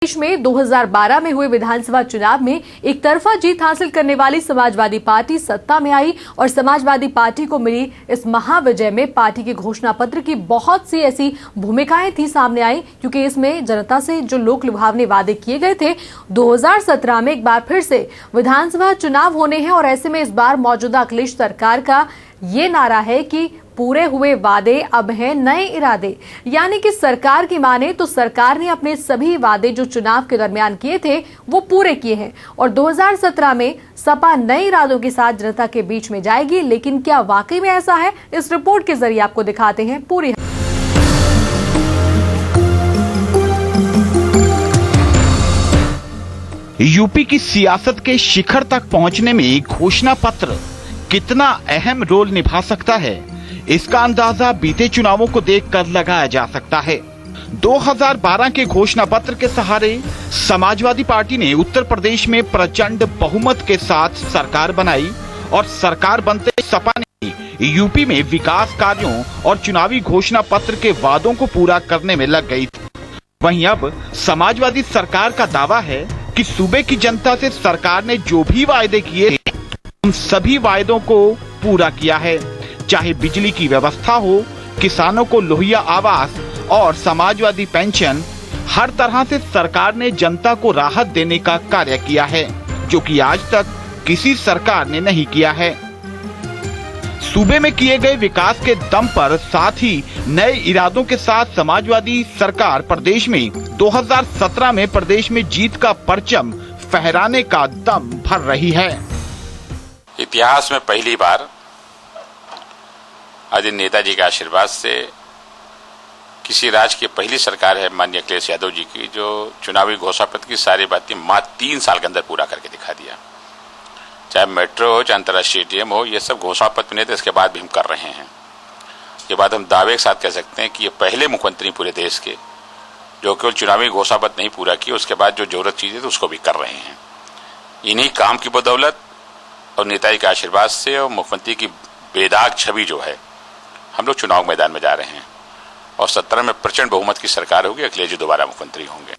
देश में 2012 में हुए विधानसभा चुनाव में एक तरफा जीत हासिल करने वाली समाजवादी पार्टी सत्ता में आई और समाजवादी पार्टी को मिली इस महाविजय में पार्टी के घोषणा पत्र की बहुत सी ऐसी भूमिकाएं थी सामने आई, क्योंकि इसमें जनता से जो लोक लुभावने वादे किए गए थे 2017 में एक बार फिर से विधानसभा चुनाव होने हैं और ऐसे में इस बार मौजूदा अखिलेश सरकार का ये नारा है कि पूरे हुए वादे अब हैं नए इरादे। यानी कि सरकार की माने तो सरकार ने अपने सभी वादे जो चुनाव के दरमियान किए थे वो पूरे किए हैं और 2017 में सपा नए इरादों के साथ जनता के बीच में जाएगी। लेकिन क्या वाकई में ऐसा है, इस रिपोर्ट के जरिए आपको दिखाते हैं पूरी। यूपी की सियासत के शिखर तक पहुंचने में घोषणा पत्र कितना अहम रोल निभा सकता है, इसका अंदाजा बीते चुनावों को देखकर लगाया जा सकता है। 2012 के घोषणा पत्र के सहारे समाजवादी पार्टी ने उत्तर प्रदेश में प्रचंड बहुमत के साथ सरकार बनाई और सरकार बनते सपा ने यूपी में विकास कार्यों और चुनावी घोषणा पत्र के वादों को पूरा करने में लग गई थी। वहीं अब समाजवादी सरकार का दावा है कि सूबे की जनता से सरकार ने जो भी वायदे किए उन सभी वायदों को पूरा किया है। चाहे बिजली की व्यवस्था हो, किसानों को लोहिया आवास और समाजवादी पेंशन, हर तरह से सरकार ने जनता को राहत देने का कार्य किया है, जो कि आज तक किसी सरकार ने नहीं किया है। सूबे में किए गए विकास के दम पर साथ ही नए इरादों के साथ समाजवादी सरकार प्रदेश में 2017 में प्रदेश में जीत का परचम फहराने का दम भर रही है। इतिहास में पहली बार आदरणीय नेताजी के आशीर्वाद से किसी राज्य की पहली सरकार है माननीय अखिलेश यादव जी की, जो चुनावी घोषणा पत्र की सारी बातें मात्र 3 साल के अंदर पूरा करके दिखा दिया। चाहे मेट्रो हो, चाहे अंतर्राष्ट्रीय डैम हो, ये सब घोषणा पत्र नहीं थे, इसके बाद भी हम कर रहे हैं। ये बात हम दावे के साथ कह सकते हैं कि ये पहले मुख्यमंत्री पूरे देश के जो केवल चुनावी घोषणा पत्र नहीं पूरा किया, उसके बाद जो जरूरत चीजें थी उसको भी कर रहे हैं। इन्हीं काम की बदौलत और नेताजी के आशीर्वाद से और मुख्यमंत्री की बेदाग छवि जो है, हम लोग चुनाव मैदान में जा रहे हैं और 17 में प्रचंड बहुमत की सरकार होगी, अखिलेश जी दोबारा मुख्यमंत्री होंगे।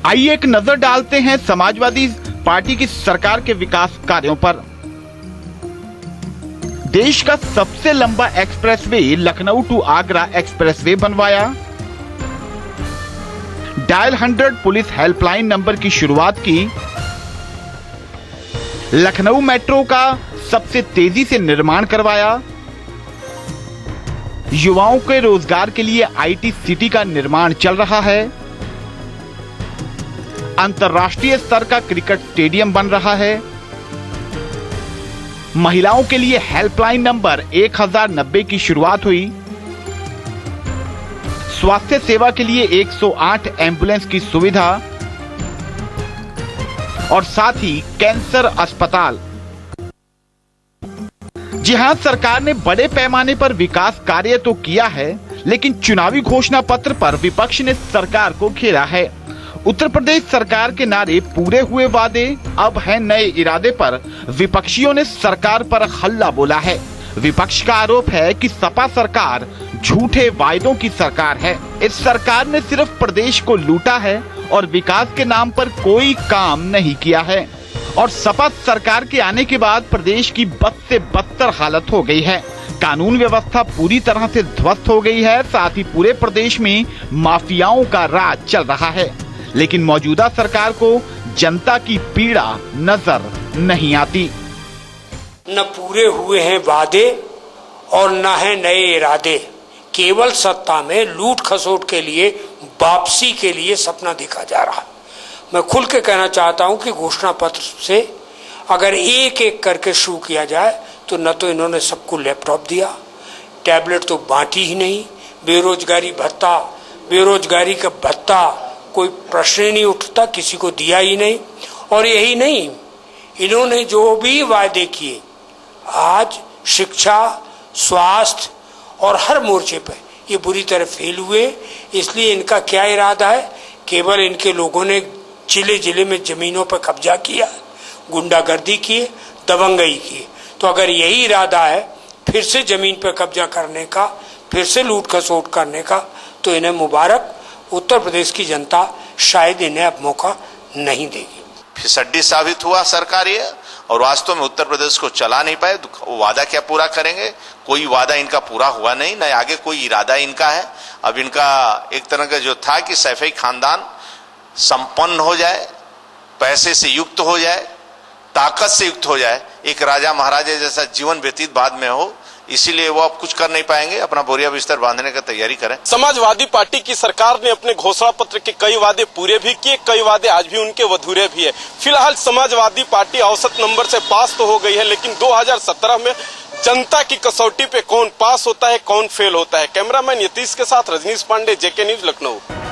आइए एक नजर डालते हैं समाजवादी पार्टी की सरकार के विकास कार्यों पर। देश का सबसे लंबा expressway Lucknow to Agra expressway बनवाया। डायल 100 पुलिस हेल्पलाइन नंबर की शुरुआत की। लखनऊ मेट्रो का सबसे तेजी से निर्माण करवाया। युवाओं के रोजगार के लिए आईटी सिटी का निर्माण चल रहा है। अंतर्राष्ट्रीय स्तर का क्रिकेट स्टेडियम बन रहा है। महिलाओं के लिए हेल्पलाइन नंबर 1090 की शुरुआत हुई। स्वास्थ्य सेवा के लिए 108 एम्बुलेंस की सुविधा और साथ ही कैंसर अस्पताल। जी हां, सरकार ने बड़े पैमाने पर विकास कार्य तो किया है, लेकिन चुनावी घोषणा पत्र पर विपक्ष ने सरकार को घेरा है। उत्तर प्रदेश सरकार के नारे पूरे हुए वादे अब हैं नए इरादे पर विपक्षियों ने सरकार पर हल्ला बोला है। विपक्ष का आरोप है कि सपा सरकार झूठे वायदों की सरकार है। इस सरकार ने सिर्फ प्रदेश को लूटा है और विकास के नाम पर कोई काम नहीं किया है और सपा सरकार के आने के बाद प्रदेश की बद से बदतर हालत हो गई है। कानून व्यवस्था पूरी तरह से ध्वस्त हो गई है। साथ ही पूरे प्रदेश में माफियाओं का राज चल रहा है, लेकिन मौजूदा सरकार को जनता की पीड़ा नजर नहीं आती। न पूरे हुए हैं वादे और न है नए इरादे, केवल सत्ता में लूट खसोट के लिए, वापसी के लिए सपना देखा जा रहा। मैं खुल के कहना चाहता हूं कि घोषणा पत्र से अगर एक एक करके शुरू किया जाए तो न तो इन्होंने सबको लैपटॉप दिया, टैबलेट तो बांटी ही नहीं, बेरोजगारी भत्ता, बेरोजगारी का भत्ता कोई प्रश्न ही नहीं उठता, किसी को दिया ही नहीं। और यही नहीं, इन्होंने जो भी वायदे किए आज शिक्षा, स्वास्थ्य और हर मोर्चे पर ये बुरी तरह फेल हुए। इसलिए इनका क्या इरादा है, केवल इनके लोगों ने जिले जिले में जमीनों पर कब्जा किया, गुंडागर्दी की, दबंगई की। तो अगर यही इरादा है फिर से जमीन पर कब्जा करने का, फिर से लूट खसोट करने का, तो इन्हें मुबारक। उत्तर प्रदेश की जनता शायद इन्हें अब मौका नहीं देगी। फिसड्डी साबित हुआ सरकार ये, और वास्तव में उत्तर प्रदेश को चला नहीं पाए। वो वादा क्या पूरा करेंगे? कोई वादा इनका पूरा हुआ नहीं, न आगे कोई इरादा इनका है। अब इनका एक तरह का जो था कि सैफई खानदान संपन्न हो जाए, पैसे से युक्त हो जाए, ताकत से युक्त हो जाए, एक राजा महाराजा जैसा जीवन व्यतीत बाद में हो, इसीलिए वो अब कुछ कर नहीं पाएंगे। अपना बोरिया बिस्तर बांधने का तैयारी करें। समाजवादी पार्टी की सरकार ने अपने घोषणा पत्र के कई वादे पूरे भी किए, कई वादे आज भी उनके अधूरे भी है। फिलहाल समाजवादी पार्टी औसत नंबर से पास तो हो गई है, लेकिन 2017 में जनता की कसौटी पे कौन पास होता है, कौन फेल होता है। कैमरामैन यतीश के साथ रजनीश पांडे, जेके न्यूज, लखनऊ।